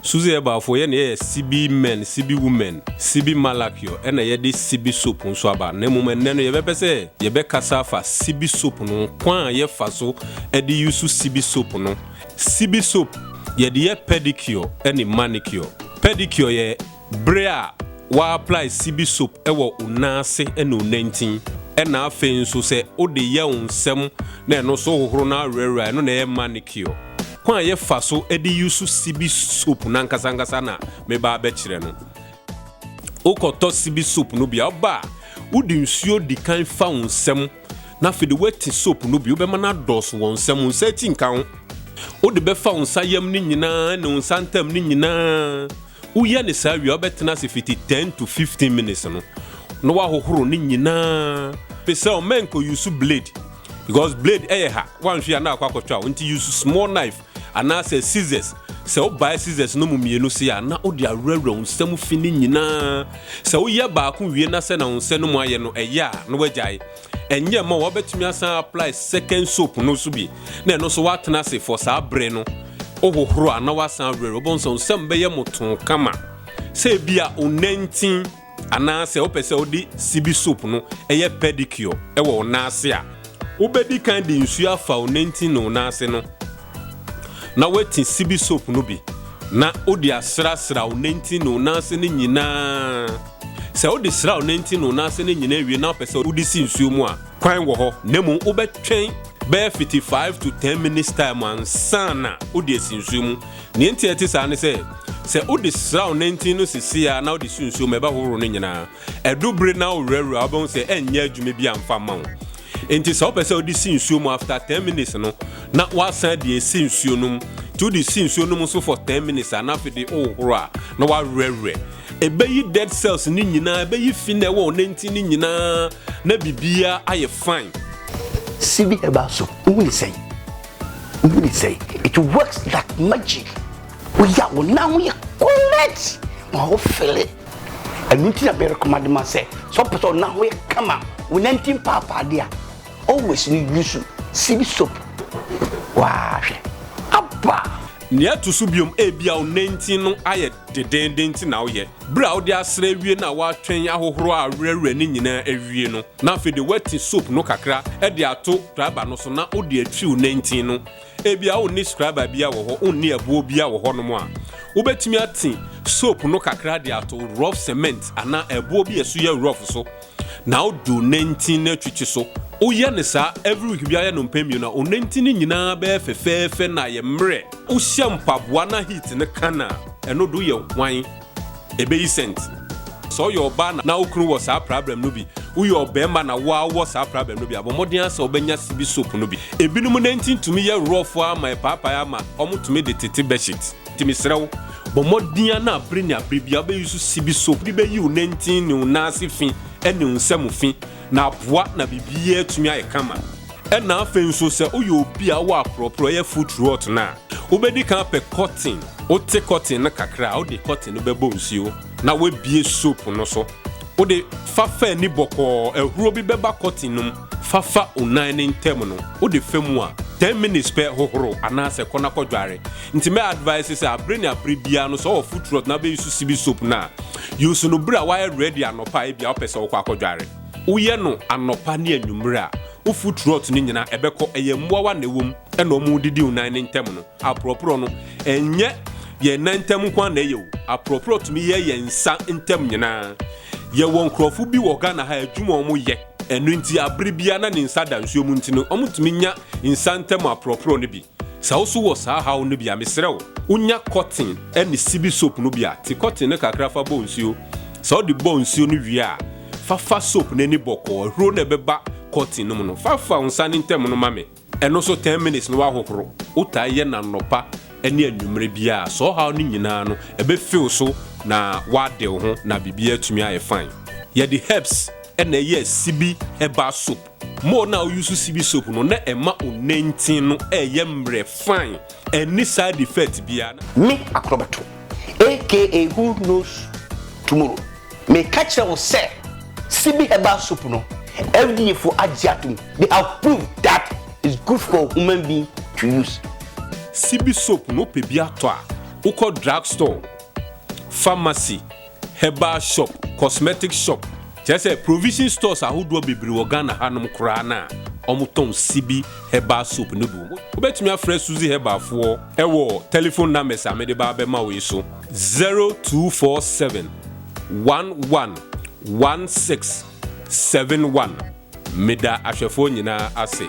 Suzzy Herbal for ye Sibi men, Sibi women, Sibi Manicure, and a yedi Sibi soap on swaba. Ne moment neno ye be say, ye be kasa fa Sibi soap no, kwan ye faso, edi yusu Sibi soap no. Sibi soap, ye di pedicure, any manicure. Pedicure ye brea, wa apply Sibi soap, ewa unase enu 19. Ena afen so se, o de ye unsem, ne no so horona rera, no ne manicure. Kwa ye faso edi yusu Sibi soap nankasangasa na meba abechire no. Okoto Sibi soap no bia oba udi nsuo di kan fa unsem na fede weti soap no bia obema na dos wonsem unsa tinka ho. Odi be fa unsa yam ni nyina na unsa ntam ni nyina. Uye ne sa wi obetena se fiti 10 to 15 minutes no. No wa hohoro ni nyina. Pese o menko yusu blade. Because blade ha one hwe na akwakotwa unti use small knife and now say scissors. So buy scissors no mumienu se ya na odi awrawra unsem fini nyina. So ye ba ko wie na se na unsem no mu aye no ya no wagyae. Enye ma wo betumi asan apply second soap no so bi. Na no so watena se for sa bre no. Ohohoro ana wasan awrawra obonso unsem be ye moton kama. Se bia o19 ana se opese odi Sibi soap no eye pedicure ewo na ase a ubedi kan di nsu afa o 19 no na ase no na wetin Sibi soap no bi na odi asra o 19 no na ase ni nyina se odi sra o 19 no na ase ni nyina wie na opese odi si nsu mu a kwan wo ho nemu ubetwen be 55 to 10 minutes time ansana odi esi nsu mu ne enti sa ne se odi sra o 19 no sisi a na odi si nsu mu eba horo ni nyina edubre na orewura obon se enye adwuma bi amfa ma wo. Enti so pese odi si nsuo mu after 10 minutes no na wasan de si nsuo no to di si nsuo no so for 10 minutes and after the ohoro a na wa rere ebeyi dead cells ni nyina ebeyi fi na wo 19 ni nyina na bibia aye fine. Sibi Herbal Soap we say it works like magic. We are now we correct ma feel it and until I recommend man say so person now we come out we 19 papa dia always need use Sibi soap. Wow. Abba. Nia to subium ebia o 19 no aye dedendenti na wo ye. Bra wo de asra wie na wa twen ahohoro a rere ni nyina awie no. Na fe de weti soap no kakra e de ato traba no so na wo de atwi o 19 no. Ebia wo ni scriber bia wo ho, onni abuo bia wo ho no mo a. Wo betimi ati soap no kakra de ato rough cement ana abuo bia so ye rough so. Now do 19 na twitwi so oye ne sa every week bia ya no mpamio na o 19 nyina be fefefe na ye mre o hyampaboa na heat ne kana eno do ye hwan ebe cent so your ban na okunu wo sa problem no bi wo your bema na wo sa problem no bi abomodin asa obenya Sibi soap no bi ebinum 19 to me ye rough a my papa ya ma omutumi de tete bedsheet timi srew bomodin na brenya bibia be use Sibi soap bi be yi o 19 no na asifin ene unsamufin na boa na bibia tumi aye kama ena afen so se oyo obi a wa propro ye foot rot na obedi kan pe cotton o te cotton na kakra o de cotton no bebo nsuo na we bie soap no so o de fafa ni boko ehuro bi beba cotton num fafa onan ni ntem no o de femu a 10 minutes per hohoro ana se kona kodware nti me advice say abreni abrebia no so foot rot na be use Sibi soap na use no bra wa ready anopa e bia opese wo kwakodware uye no anopa ne anwumre a o foot rot ni nyina ebeko eyemmoa wa na ewom e no mu didi unan ni ntem no apropro no enye ye nantem kwan na ye o apropro to me ye nsa ntem nyina ye won krofu bi wo Ghana ha adwuma omo ye enu nti abrebia na ni nsa da nsuo mu ntino omutumi nya nsa ntem apropro ne bi sa wo so wo sa ha wo ne bia mesrew unya cotton eni Sibi soap no bia ti cotton ne kakra fa bo nsuo sa wo de bo nsuo no wie a fafa soap ne ni boko ro na beba cotton no no fafa nsa ne ntem no mame eno so 10 minutes no wa hohoro uta ye na nopa eni anwumre bia so ha ni nyina no ebe feel so na wa de ho na bibia tumi aye fine ye the herbs ena ye Sibi Herbal Soap mo na use Sibi soap no na ema o 19 no eye mre fine any side effect bia Me Akrobato aka who knows tomorrow me catch will say Sibi Herbal Soap no every for agiatum they have proved that it's good for human being to use. Sibi soap no pe bia to a wokɔ drugstore, pharmacy, herbal shop, cosmetic shop, kyerɛ provision stores ahodoɔ bebree wɔ Ghana hanom koraa na ɔmotɔn Sibi Herbal Soap no bi. Wobɛtumi afrɛ Suzzy Herbal foɔ ɛwɔ telephone numbers a mede ba bɛma wo yi so 0247 111671. Meda ahwɛfoɔ nyinaa ase.